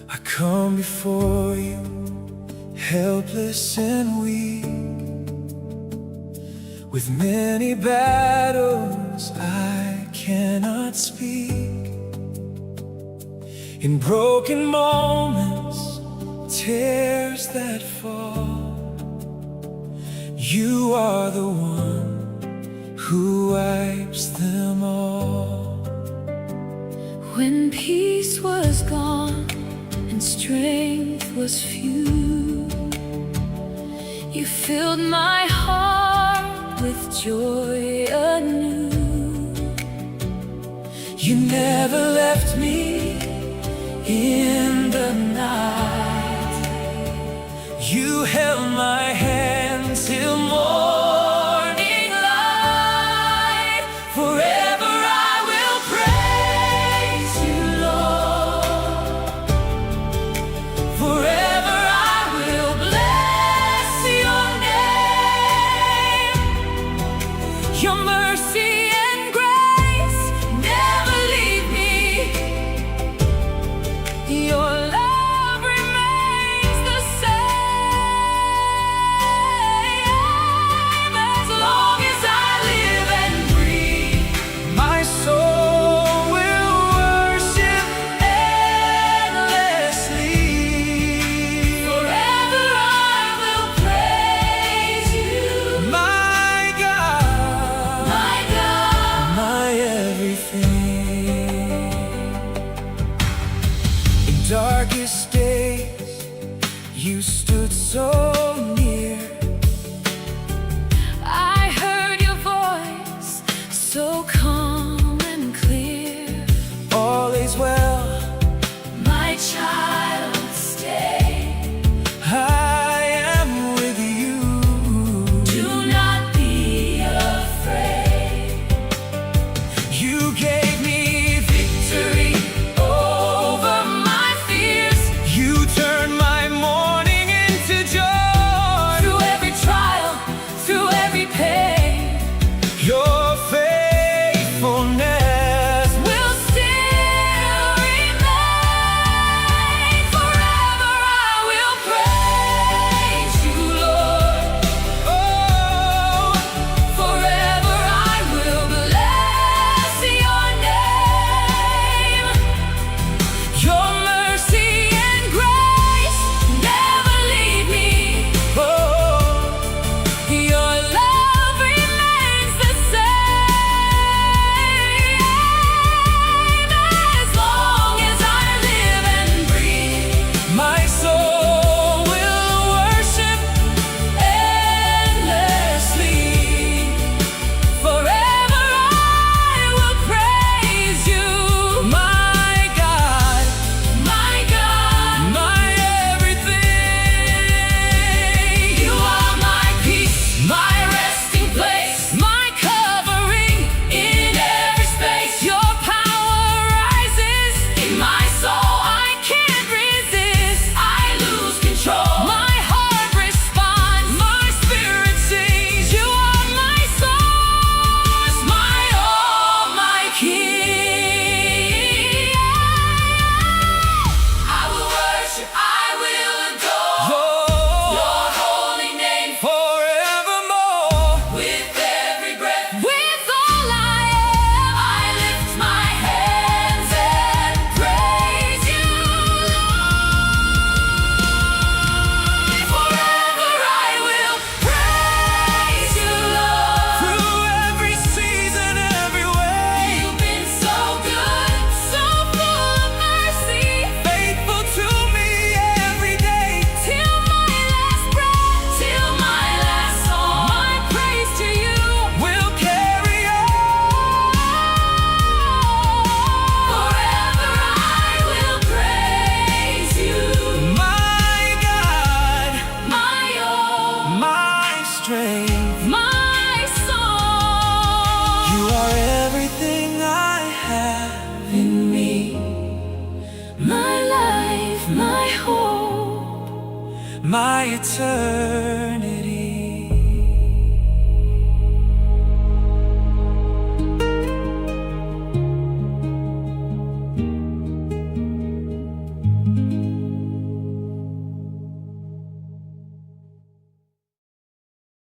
I come before you, helpless and weak, with many battles I cannot speak. In broken moments, tears that fall, you are the one who wipes them all. When peace was gone and strength was few, you filled my heart with joy anew. You never left me in the night. You held my hand till morning light. Forever I will praise you, Lord. Forever I will bless your name. Your mercy and grace never leave me. Your love remains the same. As long as I live and breathe, my soul will worship endlessly. Forever I will praise you, my God, my everything. In darkest days, you stood so near. I heard your voice so calm and clear. All is well, My child, stay. I am with you. Do not be afraid. You gave me victory over my fears. You turned my mourning into joy. Through every trial, through every pain, Your faithfulness will still remain. Forever I will praise you, Lord. oh, Forever I will bless your name. Your mercy and grace never leave me. oh, Your love remains the same. As long as I live and breathe, my soul will worship endlessly. forever I will praise you, My God, my everything. You are my peace, my resting place, my covering in every space. Your power rises in my soul. I can't resist. I lose control. My heart responds. My spirit sings. You are my source, my all, my King. I will worship. I will adore your holy name. Forevermore, With every breath, with all I am, I lift my hands and praise you, Lord. Forever I will praise you, Lord. through every season, every way, You've been so good, so full of mercy, faithful to me every day. till my last breath, till my last song. My praise to you Will carry on. forever. I will praise you, My God, my all, my strength. my song. You are everything I have in me. My life, my hope, My eternity.